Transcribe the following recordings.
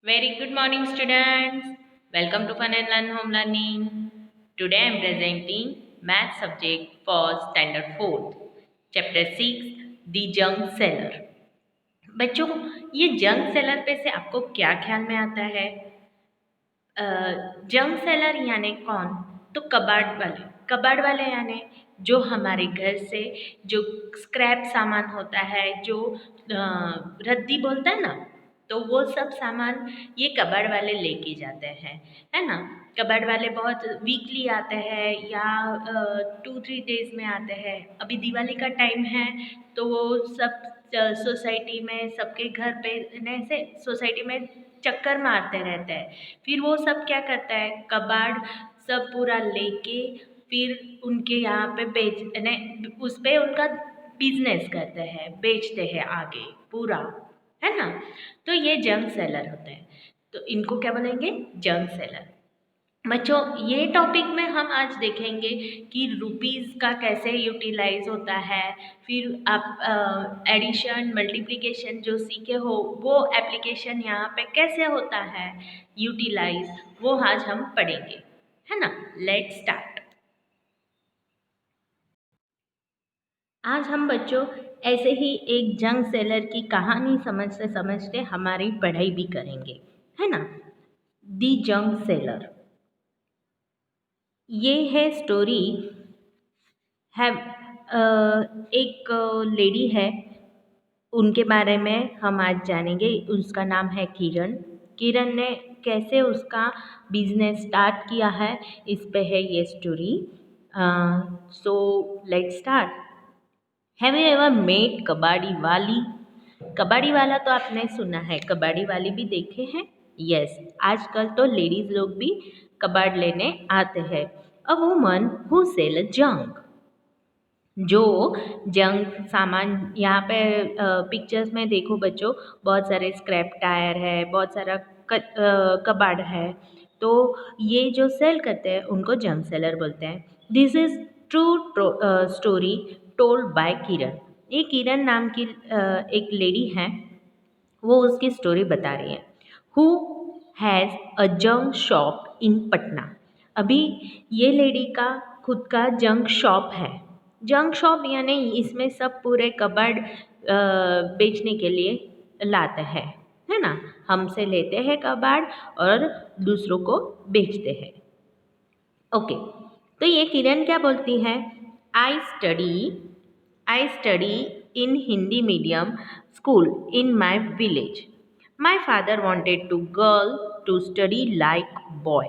Very good morning, students. Welcome to Fun and Learn Home Learning. Today I am presenting Math subject for Standard 4th, Chapter 6, The Junk Seller. बच्चों, ये junk seller पे से आपको क्या ख्याल में आता है? जंक सेलर यानी कौन? तो कबाड़ वाले यानी जो हमारे घर से जो स्क्रैप सामान होता है, जो रद्दी बोलता है ना, तो वो सब सामान ये कबाड़ वाले लेके जाते हैं, है ना। कबाड़ वाले बहुत वीकली आते हैं या 2-3 डेज में आते हैं। अभी दिवाली का टाइम है तो वो सब सोसाइटी में सबके घर पे ऐसे सोसाइटी में चक्कर मारते रहते हैं। फिर वो सब क्या करता है, कबाड़ सब पूरा लेके फिर उनके यहाँ पे उस पे उनका बिजनेस करते हैं, बेचते हैं आगे पूरा, है ना। तो ये जंक सेलर होते हैं, तो इनको क्या बोलेंगे? Junk seller. बच्चों, ये टॉपिक में हम आज देखेंगे कि रुपीज़ का कैसे यूटिलाइज होता है। फिर आप एडिशन मल्टीप्लिकेशन जो सीखे हो वो एप्लीकेशन यहाँ पे कैसे होता है यूटिलाइज, वो आज हम पढ़ेंगे, है ना। Let's start. आज हम बच्चों ऐसे ही एक जंक सेलर की कहानी समझते समझते हमारी पढ़ाई भी करेंगे, है ना। दी जंक सेलर, ये है स्टोरी है। एक लेडी है, उनके बारे में हम आज जानेंगे। उसका नाम है किरण। किरण ने कैसे उसका बिजनेस स्टार्ट किया है, इस पे है ये story. So let's start. Have you ever met कबाड़ी वाली? कबाड़ी वाला तो आपने सुना है, कबाड़ी वाली भी देखे हैं। यस, आजकल तो लेडीज लोग भी कबाड़ लेने आते हैं। A woman who sell junk, जो जंक सामान यहाँ पे पिक्चर्स में देखो बच्चों, बहुत सारे स्क्रैप टायर है, बहुत सारा कबाड़ है। तो ये जो सेल करते हैं उनको जंक सेलर बोलते हैं। This is true story told by Kiran. ये किरण नाम की एक लेडी है, वो उसकी स्टोरी बता रही है। Who has a junk shop in Patna. अभी ये लेडी का खुद का जंक शॉप है। जंक शॉप यानी इसमें सब पूरे कबाड़ बेचने के लिए लाते हैं, है ना। हमसे लेते हैं कबाड़ और दूसरों को बेचते हैं। ओके, तो ये किरण क्या बोलती है? I study I study in Hindi medium school in my village. My father wanted to girl to study like boy.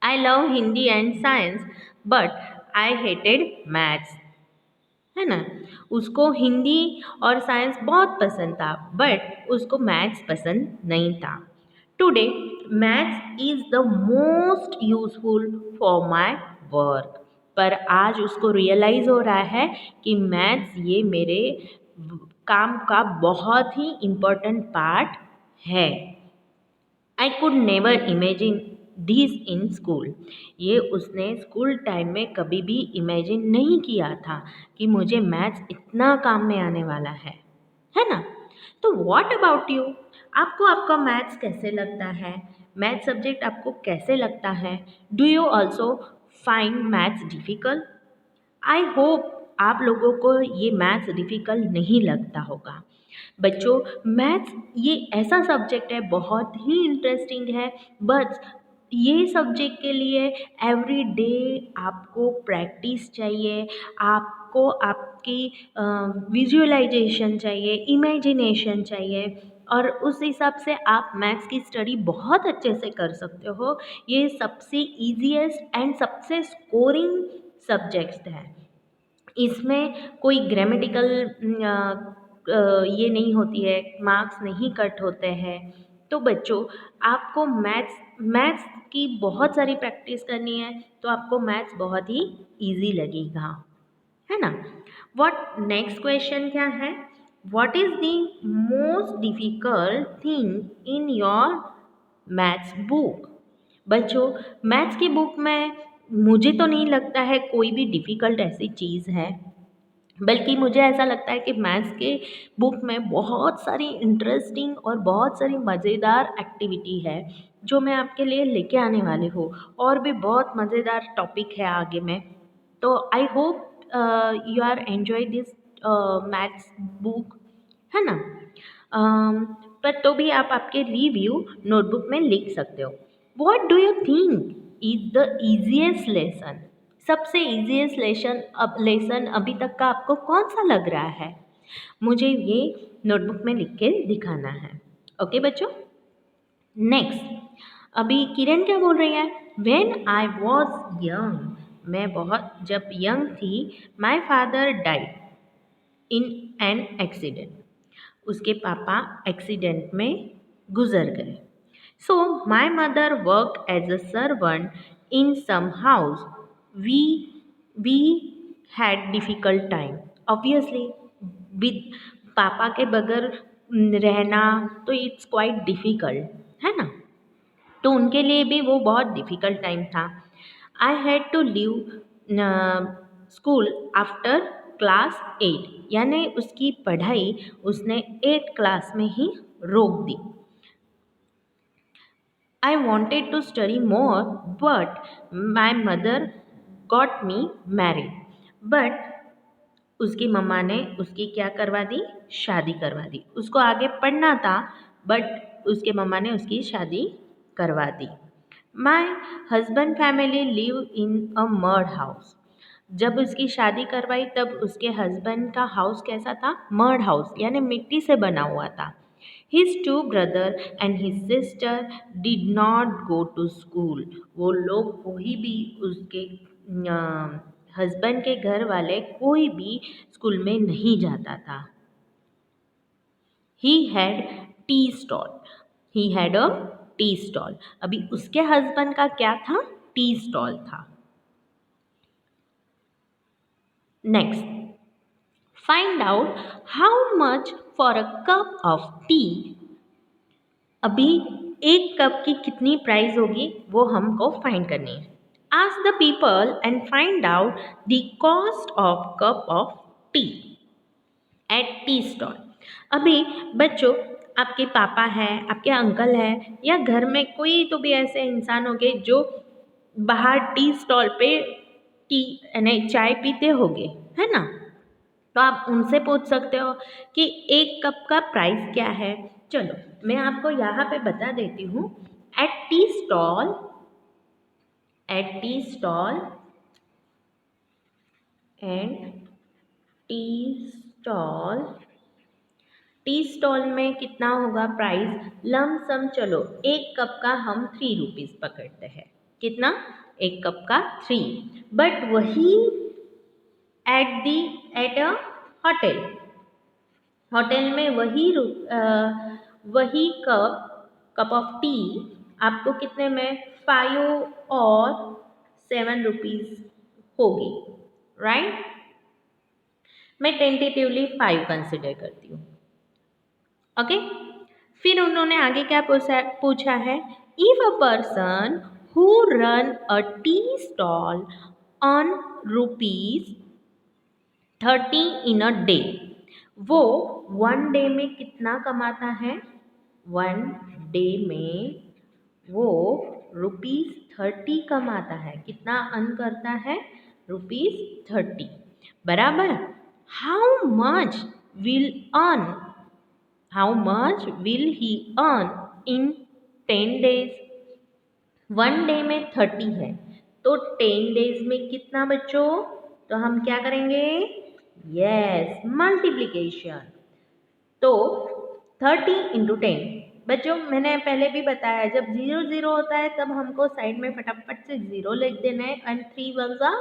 I love Hindi and science but I hated maths, है ना। उसको हिंदी और साइंस बहुत पसंद था, बट उसको मैथ्स पसंद नहीं था। Today maths is the most useful for my work. पर आज उसको रियलाइज़ हो रहा है कि मैथ्स ये मेरे काम का बहुत ही इम्पोर्टेंट पार्ट है। I could never imagine this in school. ये उसने स्कूल टाइम में कभी भी इमेजिन नहीं किया था कि मुझे मैथ्स इतना काम में आने वाला है ना। तो व्हाट अबाउट यू? आपको आपका मैथ्स कैसे लगता है? मैथ्स सब्जेक्ट आपको कैसे लगता है? Do you also find maths difficult? I hope आप लोगों को ये मैथ्स डिफ़िकल्ट नहीं लगता होगा। बच्चों, मैथ्स ये ऐसा सब्जेक्ट है, बहुत ही इंटरेस्टिंग है। बट ये सब्जेक्ट के लिए एवरी डे आपको प्रैक्टिस चाहिए, आपको आपकी विजुअलाइजेशन चाहिए, इमेजिनेशन चाहिए, और उस हिसाब से आप मैथ्स की स्टडी बहुत अच्छे से कर सकते हो। ये सबसे ईजीएस्ट एंड सबसे स्कोरिंग सब्जेक्ट है। इसमें कोई ग्रामेटिकल ये नहीं होती है, मार्क्स नहीं कट होते हैं। तो बच्चों, आपको मैथ्स की बहुत सारी प्रैक्टिस करनी है, तो आपको मैथ्स बहुत ही इजी लगेगा, है ना। व्हाट नेक्स्ट क्वेश्चन क्या है? What is the most difficult thing in your maths book? बच्चों, मैथ्स की बुक में मुझे तो नहीं लगता है कोई भी डिफ़िकल्ट ऐसी चीज़ है। बल्कि मुझे ऐसा लगता है कि मैथ्स के बुक में बहुत सारी इंटरेस्टिंग और बहुत सारी मज़ेदार एक्टिविटी है जो मैं आपके लिए लेके आने वाली हूँ। और भी बहुत मज़ेदार टॉपिक है आगे में। तो I hope you are enjoy this maths book, है ना? अम, पर तो भी आप आपके रिव्यू नोटबुक में लिख सकते हो। What do you think is the easiest lesson? सबसे इजीएस्ट लेसन अभी तक का आपको कौन सा लग रहा है? मुझे ये नोटबुक में लिख के दिखाना है। ओके बच्चों? नेक्स्ट, अभी किरण क्या बोल रही है? व्हेन आई वॉज यंग, मैं बहुत जब यंग थी, my father died in an accident, उसके पापा एक्सीडेंट में गुजर गए। So my mother work as a servant in some house. We we had difficult time. Obviously with पापा के बगैर रहना तो इट्स क्वाइट डिफ़िकल्ट, है ना? तो उनके लिए भी वो बहुत डिफ़िकल्ट टाइम था। I had to leave school after class 8, यानी उसकी पढ़ाई उसने 8 क्लास में ही रोक दी। I wanted to study more, but my mother got me married. But उसकी मम्मा ने उसकी क्या करवा दी? शादी करवा दी। उसको आगे पढ़ना था, बट उसके मम्मा ने उसकी शादी करवा दी। My husband family live in a mud house. जब उसकी शादी करवाई तब उसके हस्बैंड का हाउस कैसा था? मड हाउस, यानी मिट्टी से बना हुआ था। His two brother and his sister did not go to school. वो लोग कोई भी उसके हस्बैंड के घर वाले कोई भी स्कूल में नहीं जाता था। He had tea stall. He had a tea stall. अभी उसके हस्बैंड का क्या था? टी स्टॉल था। Next, find out how much for a cup of T. अभी एक कप की कितनी प्राइस होगी वो हमको फाइंड करनी है। Ask the people and find out the cost of cup of T at tea stall. अभी बच्चों, आपके पापा हैं, आपके अंकल हैं, या घर में कोई तो भी ऐसे इंसान होंगे जो बाहर टी स्टॉल पे टी यानी चाय पीते होंगे, है ना? तो आप उनसे पूछ सकते हो कि एक कप का प्राइस क्या है। चलो मैं आपको यहाँ पे बता देती हूँ। At tea stall and tea stall tea stall में कितना होगा प्राइस? लमसम चलो एक कप का हम 3 रुपीज़ पकड़ते हैं। कितना? एक कप का 3। बट वही एट अ होटल में वही कप ऑफ टी आपको कितने में? 5 और 7 रुपीज़ होगी, राइट? मैं टेंटेटिवली 5 कंसिडर करती हूँ। ओके, फिर उन्होंने आगे क्या पूछा है? If a person who run a tea stall on ₹30 in a day, वो 1 डे में कितना कमाता है? 1 डे में वो ₹30 कमाता है। कितना अर्न करता है? ₹30 बराबर। How much will earn how much will he earn in 10 days? 1 day में 30 है, तो 10 डेज में कितना बच्चों? तो हम क्या करेंगे? Yes, multiplication. तो 30 इंटू 10, बच्चों मैंने पहले भी बताया जब 0 0 होता है तब हमको साइड में फटाफट से 0 लिख देना है। And 3 1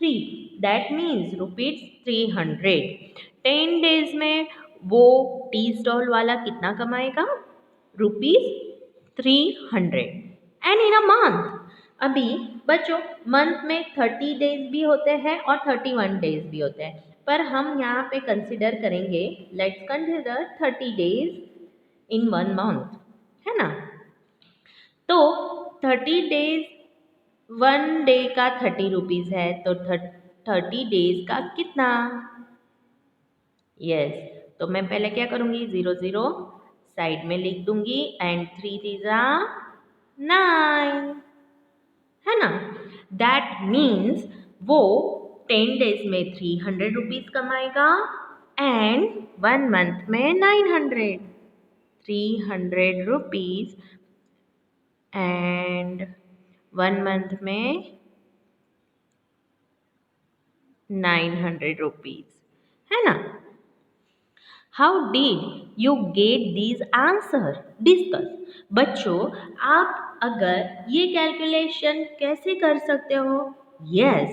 3, that means ₹300। 10 डेज में वो टी स्टॉल वाला कितना कमाएगा? ₹300। एंड इन अ मंथ, अभी बच्चों मंथ में 30 डेज भी होते हैं और 31 डेज भी होते हैं, पर हम यहाँ पे कंसिडर करेंगे, let's consider 30 days in 1 month, है ना? तो 30 डेज, 1 डे का 30 रुपीज़ है, तो 30 डेज का कितना? यस, तो मैं पहले क्या करूँगी, 0 0 साइड में लिख दूँगी एंड 3 3 9, है ना। दैट मीन्स वो 10 डेज में 300 रुपीज़ कमाएगा एंड 1 मंथ में 900, 300 रुपीज़ एंड 1 मंथ में 900 रुपीज़, है ना। How did you get these answer, discuss. बच्चों, आप अगर ये कैलकुलेशन कैसे कर सकते हो, यस,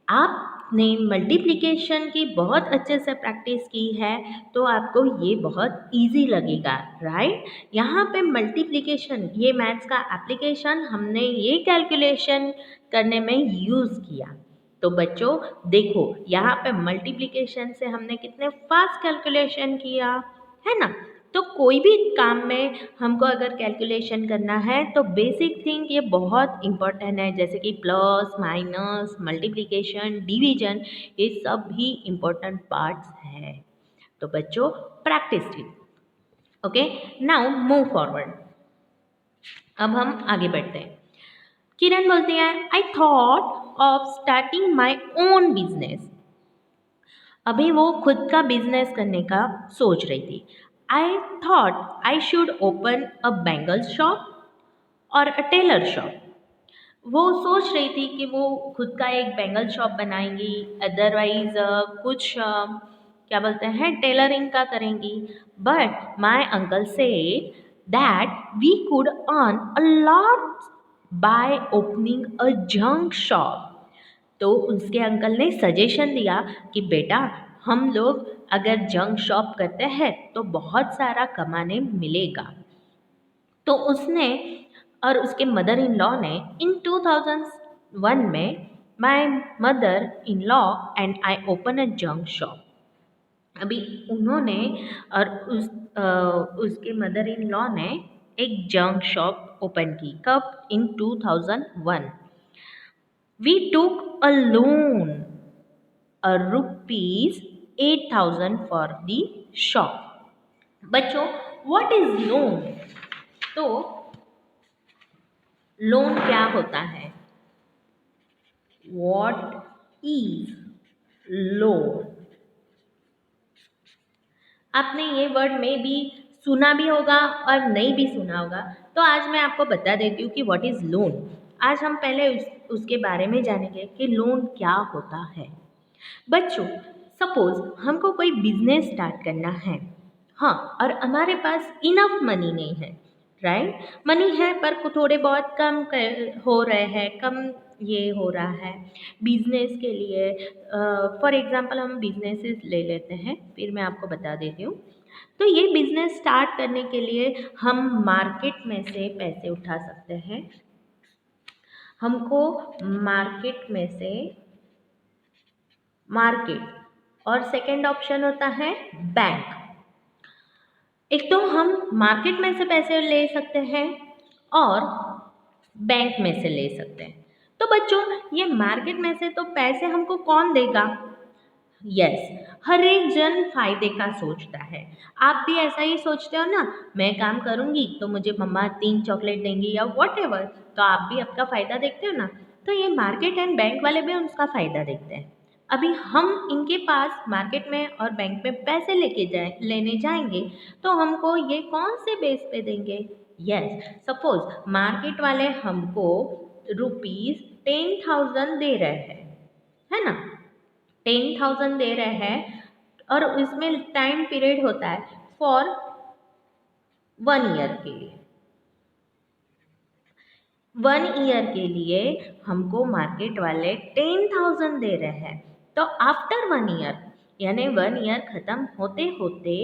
आपने मल्टीप्लिकेशन की बहुत अच्छे से प्रैक्टिस की है तो आपको ये बहुत इजी लगेगा, राइट। यहाँ पे मल्टीप्लिकेशन, ये मैथ्स का एप्लीकेशन हमने ये कैलकुलेशन करने में यूज़ किया। तो बच्चों देखो, यहाँ पे मल्टीप्लिकेशन से हमने कितने फास्ट कैलकुलेशन किया, है ना। तो कोई भी काम में हमको अगर कैलकुलेशन करना है तो बेसिक थिंग ये बहुत इम्पोर्टेंट है, जैसे कि प्लस माइनस मल्टीप्लिकेशन डिवीजन, ये सब भी इम्पोर्टेंट पार्ट्स है। तो बच्चों practice it. Okay, now move forward. अब हम आगे बढ़ते हैं। किरण बोलती है, I thought of starting my own business. अभी वो खुद का बिजनेस करने का सोच रही थी। I thought I should open a bangle shop और अ टेलर शॉप। वो सोच रही थी कि वो खुद का एक बैंगल शॉप बनाएंगी, अदरवाइज कुछ क्या बोलते हैं टेलरिंग का करेंगी। But my uncle said that we could earn a lot by opening a junk shop. तो उसके अंकल ने सजेशन दिया कि बेटा, हम लोग अगर जंक शॉप करते हैं तो बहुत सारा कमाने मिलेगा। तो उसने और उसके मदर इन लॉ ने इन 2001 में my mother in law and I open a junk shop. अभी उन्होंने और उसके मदर इन लॉ ने एक जंक शॉप ओपन की, कब, इन 2001। We took a loan a rupees 8,000 for the shop। बच्चों, what is loan? तो लोन क्या होता है? What is loan? आपने ये वर्ड में भी सुना भी होगा और नहीं भी सुना होगा, तो आज मैं आपको बता देती हूँ कि व्हाट इज़ लोन। आज हम पहले उसके बारे में जानेंगे कि लोन क्या होता है। बच्चों, सपोज हमको कोई बिजनेस स्टार्ट करना है, हाँ, और हमारे पास इनफ मनी नहीं है, राइट। मनी है पर थोड़े बहुत हो रहे हैं, कम ये हो रहा है बिजनेस के लिए। फॉर एग्जांपल हम बिजनेसेस ले लेते हैं, फिर मैं आपको बता देती हूँ। तो ये बिजनेस स्टार्ट करने के लिए हम मार्केट में से पैसे उठा सकते हैं। हमको मार्केट में से मार्केट और सेकंड ऑप्शन होता है बैंक। एक तो हम मार्केट में से पैसे ले सकते हैं और बैंक में से ले सकते हैं। तो बच्चों, ये मार्केट में से तो पैसे हमको कौन देगा? यस, हर एक जन फायदे का सोचता है। आप भी ऐसा ही सोचते हो ना, मैं काम करूँगी तो मुझे मम्मा 3 चॉकलेट देंगी या वॉट एवर, तो आप भी आपका फ़ायदा देखते हो ना। तो ये मार्केट एंड बैंक वाले भी उसका फ़ायदा देखते हैं। अभी हम इनके पास मार्केट में और बैंक में पैसे लेने जाएंगे तो हमको ये कौन से बेस पे देंगे? यस, सपोज मार्केट वाले हमको ₹10,000 दे रहे हैं, है ना। 10,000 दे रहे हैं और उसमें टाइम पीरियड होता है फॉर 1 ईयर के लिए। 1 ईयर के लिए हमको मार्केट वाले 10,000 दे रहे हैं। तो आफ्टर 1 ईयर, यानी 1 ईयर ख़त्म होते होते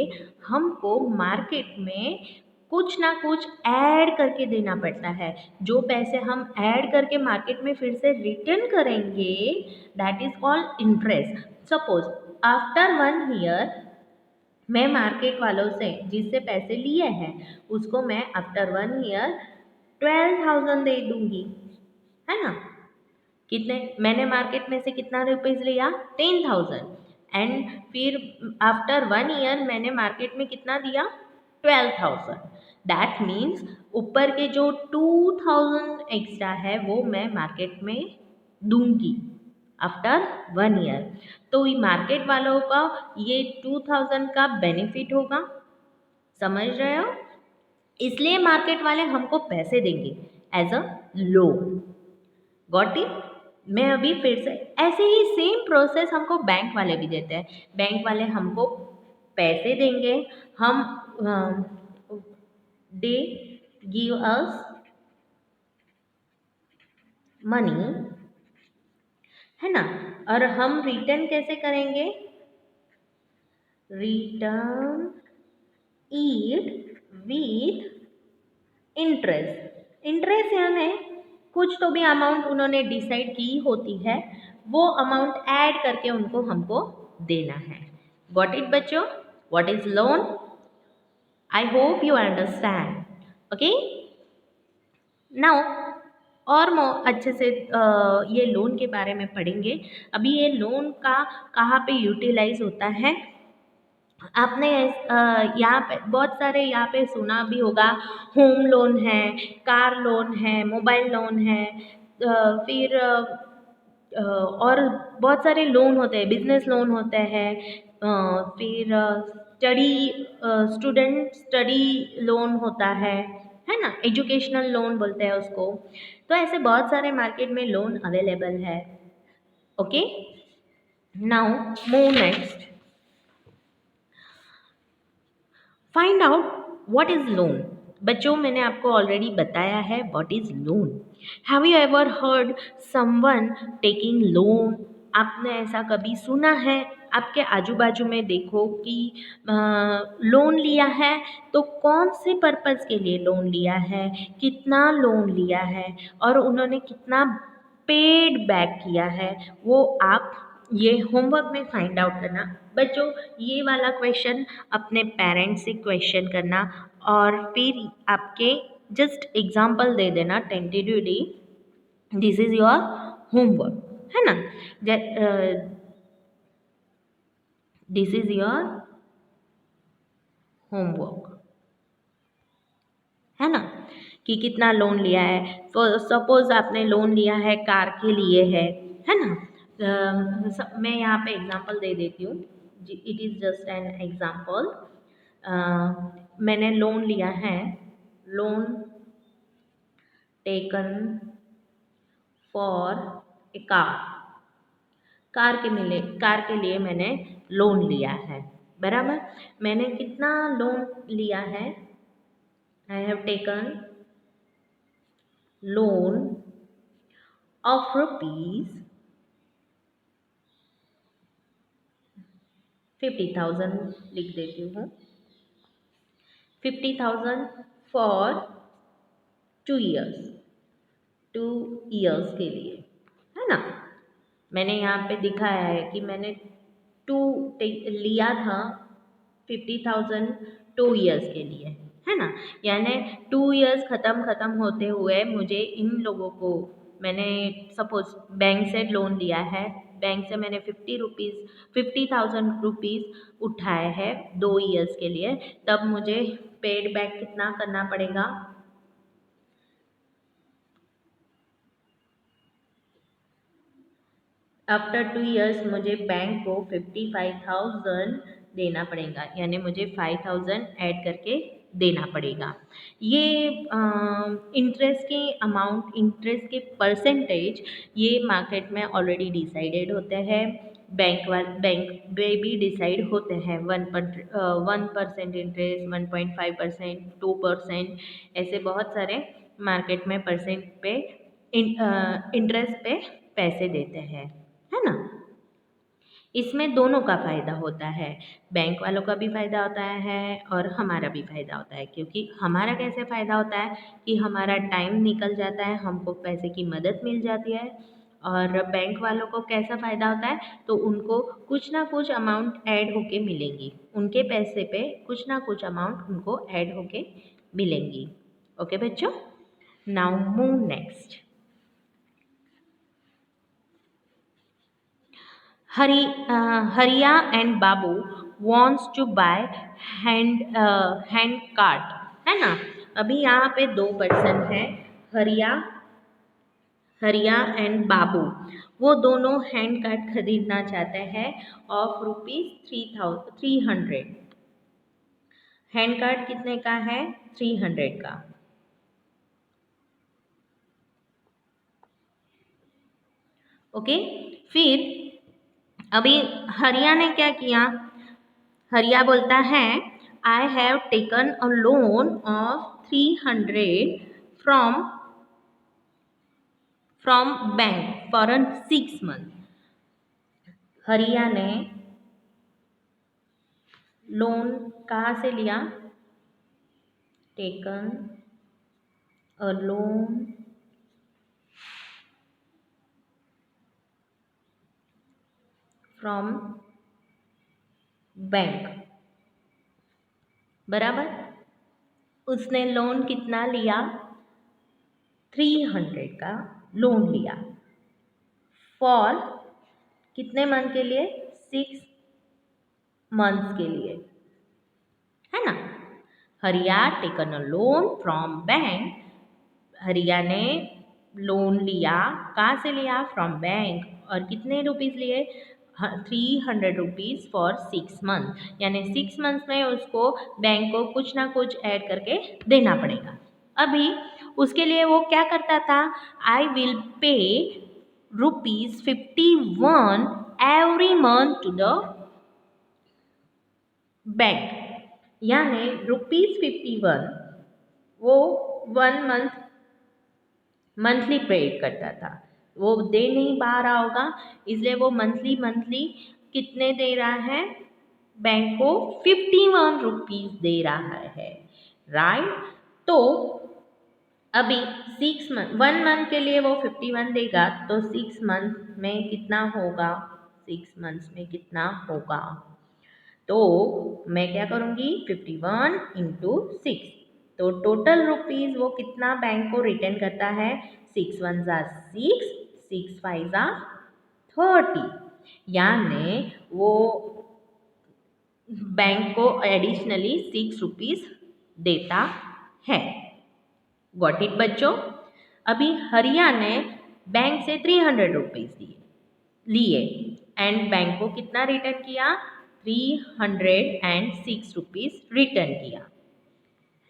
हमको मार्केट में कुछ ना कुछ ऐड करके देना पड़ता है। जो पैसे हम ऐड करके मार्केट में फिर से रिटर्न करेंगे, that is called interest. Suppose after 1 year मैं मार्केट वालों से जिससे पैसे लिए हैं उसको मैं आफ्टर 1 ईयर 12,000 दे दूंगी, है ना। कितने मैंने मार्केट में से कितना रुपीज़ लिया? 10,000 एंड फिर आफ्टर 1 ईयर मैंने मार्केट में कितना दिया, 12,000। दैट मीन्स ऊपर के जो 2,000 एक्स्ट्रा है वो मैं मार्केट में दूंगी आफ्टर 1 ईयर। तो मार्केट वालों का ये 2,000 का बेनिफिट होगा, समझ रहे हो? इसलिए मार्केट वाले हमको पैसे देंगे as a loan. Got it? मैं अभी फिर से ऐसे ही सेम प्रोसेस हमको बैंक वाले भी देते हैं। बैंक वाले हमको पैसे देंगे, हम दे गिव अस मनी, है ना? और हम रिटर्न कैसे करेंगे? Return it with interest. Interest यानी कुछ तो भी अमाउंट उन्होंने डिसाइड की होती है, वो अमाउंट ऐड करके उनको हमको देना है। गॉट इट बच्चों? What is loan? I hope you understand. Okay, now और अच्छे से ये लोन के बारे में पढ़ेंगे। अभी ये लोन का कहाँ पे यूटिलाइज होता है? आपने यहाँ पे बहुत सारे यहाँ पे सुना भी होगा, होम लोन है, कार लोन है, मोबाइल लोन है, फिर और बहुत सारे लोन होते हैं, बिजनेस लोन होते हैं, फिर स्टूडेंट स्टडी लोन होता है ना? एजुकेशनल लोन बोलते हैं उसको। तो ऐसे बहुत सारे मार्केट में लोन अवेलेबल है। Okay, now move next. Find out what is loan. बच्चों मैंने आपको ऑलरेडी बताया है what is loan. Have you ever heard someone taking loan? आपने ऐसा कभी सुना है? आपके आजू बाजू में देखो कि लोन लिया है, तो कौन से पर्पज़ के लिए लोन लिया है, कितना लोन लिया है और उन्होंने कितना पेड बैक किया है, वो आप ये होमवर्क में फाइंड आउट करना। बच्चों ये वाला क्वेश्चन अपने पेरेंट्स से क्वेश्चन करना और फिर आपके जस्ट एग्जाम्पल दे देना tentatively. This is your homework, है ना? दिस इज योर होमवर्क, है ना? कि कितना लोन लिया है। तो सपोज आपने लोन लिया है कार के लिए है ना? मैं यहाँ पे एग्जांपल दे देती हूँ, it is just an example. मैंने लोन लिया है, loan taken for a car के लिए मैंने लोन लिया है, बराबर? मैंने कितना लोन लिया है? I have taken loan of rupees 50,000, लिख देती हूँ, 50,000 फॉर 2 इयर्स, 2 इयर्स के लिए, है ना? मैंने यहाँ पे दिखाया है कि मैंने लिया था 50,000 2 इयर्स के लिए, है ना? यानी 2 इयर्स ख़त्म होते हुए मुझे इन लोगों को, मैंने सपोज बैंक से लोन लिया है, बैंक से मैंने 50,000 रुपीज़ उठाए हैं 2 इयर्स के लिए, तब मुझे पेड बैक कितना करना पड़ेगा? आफ्टर 2 इयर्स मुझे बैंक को 55,000 देना पड़ेगा, यानी मुझे 5,000 ऐड करके देना पड़ेगा। ये इंटरेस्ट के अमाउंट, इंटरेस्ट के परसेंटेज ये मार्केट में ऑलरेडी डिसाइडेड होते हैं। बैंक में भी डिसाइड होते हैं, 1% इंटरेस्ट, 1.5%, 2%, ऐसे बहुत सारे मार्केट में परसेंट पे इंटरेस्ट पे पैसे देते हैं, है ना? इसमें दोनों का फ़ायदा होता है, बैंक वालों का भी फ़ायदा होता है और हमारा भी फ़ायदा होता है। क्योंकि हमारा कैसे फ़ायदा होता है कि हमारा टाइम निकल जाता है, हमको पैसे की मदद मिल जाती है। और बैंक वालों को कैसा फ़ायदा होता है, तो उनको कुछ ना कुछ अमाउंट ऐड होके मिलेंगी, उनके पैसे पे कुछ ना कुछ अमाउंट उनको ऐड होके मिलेंगी। ओके बच्चों, नाउ मूव नेक्स्ट। हरिया and Babu wants to buy hand cart, है ना। अभी यहाँ पे दो पर्सन है, हरिया एंड बाबू। वो दोनों हैंड कार्ट खरीदना चाहते हैं ऑफ ₹300। हैंड कार्ट कितने का है? 300 का। ओके, फिर अभी हरिया ने क्या किया? हरिया बोलता है I have taken a loan of 300 from bank for 6 month. हरिया ने लोन कहाँ से लिया? Taken a loan from bank, बराबर। उसने लोन कितना लिया? 300 का लोन लिया। फॉर कितने मंथ के लिए? 6 मंथ्स के लिए, है ना। हरिया taken a loan from bank. हरिया ने लोन लिया, कहाँ से लिया? From bank. और कितने रुपीज़ लिए? 300 रुपीज़ फॉर 6 मंथ, यानी 6 मंथ्स में उसको बैंक को कुछ ना कुछ ऐड करके देना पड़ेगा। अभी उसके लिए वो क्या करता था? आई will pay ₹51 every month to the bank, यानी ₹51 वो 1 मंथली पे करता था। वो दे नहीं पा रहा होगा, इसलिए वो मंथली कितने दे रहा है? बैंक को 51 रुपीज़ दे रहा है, राइट। तो अभी 1 मंथ के लिए वो 51 देगा, तो 6 मंथ में कितना होगा? 6 मंथ्स में कितना होगा? तो मैं क्या करूँगी? 51 इंटू 6, तो टोटल रुपीज़ वो कितना बैंक को रिटर्न करता है? 6 1 ज़ा 6, 6 5 ज़ा 30, यानी वो बैंक को एडिशनली 6 रुपीज़ देता है। गॉट इट बच्चों? अभी हरिया ने बैंक से 300 रुपीज़ लिए एंड बैंक को कितना रिटर्न किया? 306 रुपीज़ रिटर्न किया,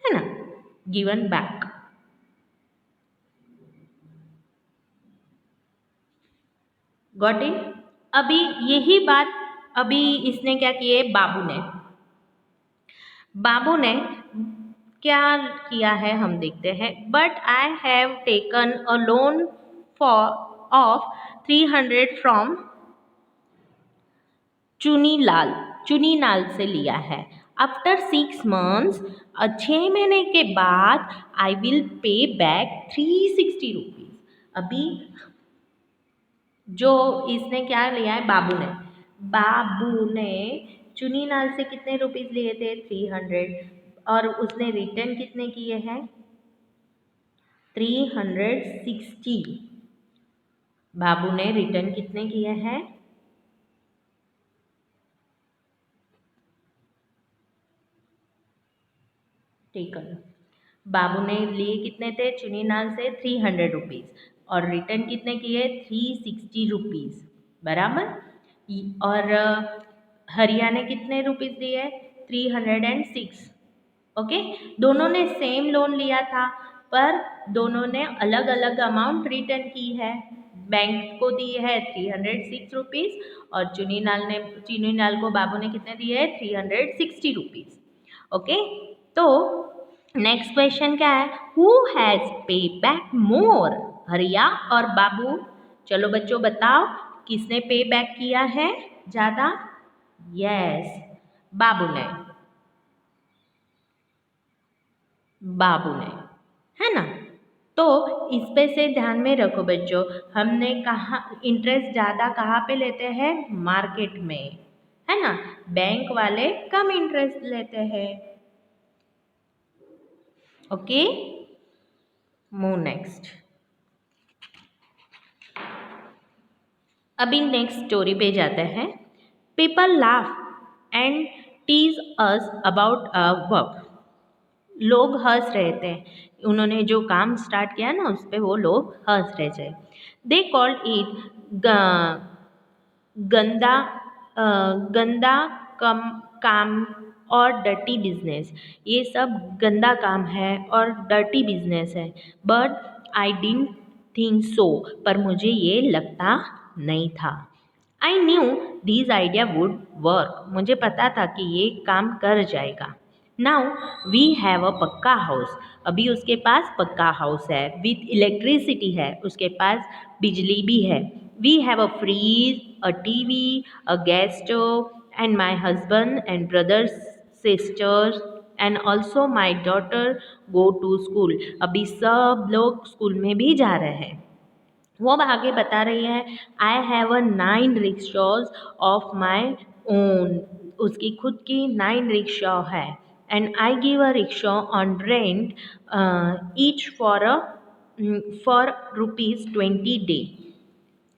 है ना। Given back. Got it? अभी यही बात अभी इसने क्या किए? बाबू ने क्या किया है हम देखते हैं। But I have taken a loan for of 300 from Chunilal से लिया है। आफ्टर 6 मंथ्स, 6 महीने के बाद आई विल पे बैक 360 रुपीज़। अभी जो इसने क्या लिया है? बाबू ने चुनीलाल से कितने रुपीज़ लिए थे? 300, और उसने रिटर्न कितने किए हैं? 360। बाबू ने रिटर्न कितने किए हैं? टेकन। बाबू ने लिए कितने थे चुनीलाल से? 300 रुपीज़, और रिटर्न कितने किए? 360 रुपीज़, बराबर। और हरिया ने कितने रुपीज़ दिए? 306। ओके, दोनों ने सेम लोन लिया था, पर दोनों ने अलग अलग अमाउंट रिटर्न की है। बैंक को दी है 306 रुपीज़, और चुनीलाल को बाबू ने कितने दिए है? 360 रुपीज़। ओके, तो नेक्स्ट क्वेश्चन क्या है? हु हैज़ पे बैक मोर, हरिया और बाबू? चलो बच्चों बताओ, किसने पे बैक किया है ज़्यादा? यस, बाबू ने, है ना। तो इस पे से ध्यान में रखो बच्चों, हमने कहा इंटरेस्ट ज़्यादा कहाँ पे लेते हैं? मार्केट में, है ना। बैंक वाले कम इंटरेस्ट लेते हैं। Okay, move next. अभी नेक्स्ट स्टोरी पे जाते हैं। People laugh and tease us about a work. लोग हंस रहे थे, उन्होंने जो काम स्टार्ट किया ना उस पर वो लोग हंस रहे थे। दे कॉल्ड इट गंदा गंदा कम काम और डर्टी बिजनेस। ये सब गंदा काम है और डर्टी बिजनेस है। But I didn't think so, पर मुझे ये लगता नहीं था। I knew this idea would work, मुझे पता था कि ये काम कर जाएगा। नाउ वी हैव अ पक्का हाउस, अभी उसके पास पक्का हाउस है, विथ इलेक्ट्रिसिटी है, उसके पास बिजली भी है। We have a fridge, a TV, a gas stove, and my husband and brothers sisters and also my daughter go to school. अभी सब लोग स्कूल में भी जा रहे हैं। वो अब आगे बता रही है, I have a 9 rickshaws of my own, उसकी खुद की 9 रिक्शा है। And I give a rickshaw on rent each for ₹20 day.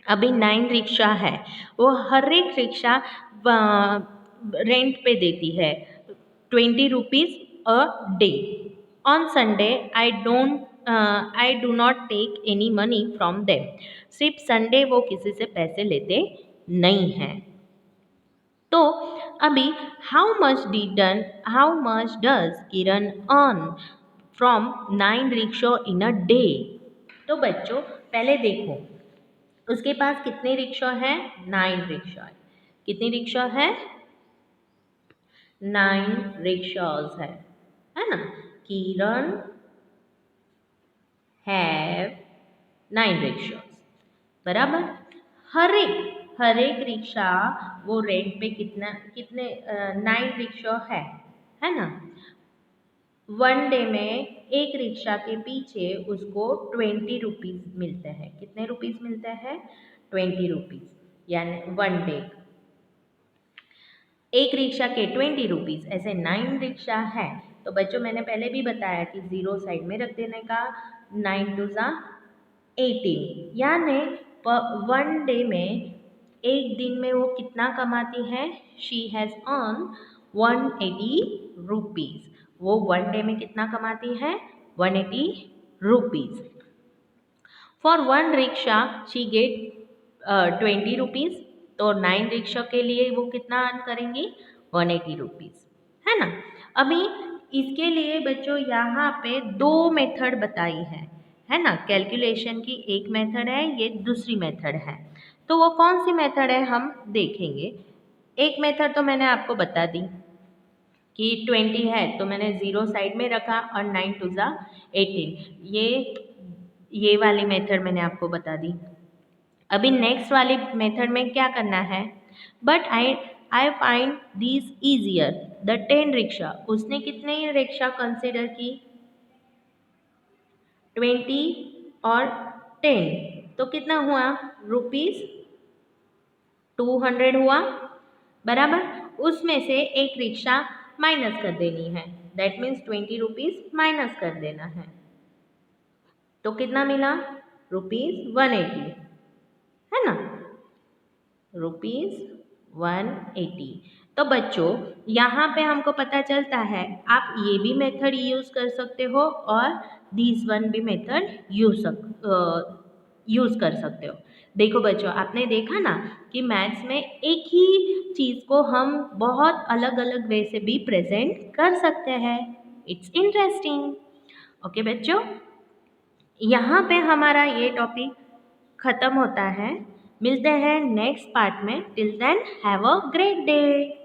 अभी 9 रिक्शा है, वो हर एक रिक्शा रेंट पे देती है ₹20 a day. On Sunday I do not take any money from them, सिर्फ संडे वो किसी से पैसे लेते नहीं हैं। तो अभी how much does Kiran earn from 9 rickshaw in a day. तो बच्चों पहले देखो उसके पास कितने रिक्शा है, 9 रिक्शा है। कितनी रिक्शा है, 9 रिक्शाज है ना। किरण हैव 9 रिक्शाज, बराबर। हर एक रिक्शा वो रेंट पे कितने 9 रिक्शा है ना। 1 डे में एक रिक्शा के पीछे उसको ₹20 मिलते हैं। कितने रुपीस मिलते हैं, ₹20, यानी 1 डे। एक रिक्शा के ₹20, ऐसे 9 रिक्शा है। तो बच्चों मैंने पहले भी बताया कि 0 साइड में रख देने का, 9 2 18, यानी 1 डे में, एक दिन में वो कितना कमाती है, शी हैज़ अर्न 180 रुपीज़। वो 1 डे में कितना कमाती है, 180 rupees. For 1 rickshaw she get 20 rupees. तो 9 रिक्शा के लिए वो कितना अर्न करेंगी, 180 रुपीज़, है ना। अभी इसके लिए बच्चों यहाँ पे 2 मेथड बताई है ना। कैलकुलेशन की एक मेथड है, ये दूसरी मेथड है। तो वो कौन सी मेथड है हम देखेंगे। एक मेथड तो मैंने आपको बता दी कि 20 है तो मैंने 0 साइड में रखा और 9 2 18, ये वाली मेथड मैंने आपको बता दी। अभी नेक्स्ट वाली मेथड में क्या करना है, but I find this easier the 10 rickshaw. उसने कितने रिक्शा कंसिडर की, 20 और 10, तो कितना हुआ, ₹200 हुआ, बराबर। उसमें से एक रिक्शा माइनस कर देनी है, दैट मीन्स 20 रुपीज़ माइनस कर देना है। तो कितना मिला, ₹180, है ना, ₹180। तो बच्चों यहाँ पे हमको पता चलता है आप ये भी मेथड यूज़ कर सकते हो और दिस वन भी मेथड यूज़ कर सकते हो। देखो बच्चों आपने देखा ना कि मैथ्स में एक ही चीज़ को हम बहुत अलग अलग वे से भी प्रेजेंट कर सकते हैं। It's interesting. ओके बच्चों, यहाँ पे हमारा ये टॉपिक ख़त्म होता है। मिलते हैं नेक्स्ट पार्ट में। Till then have a great day.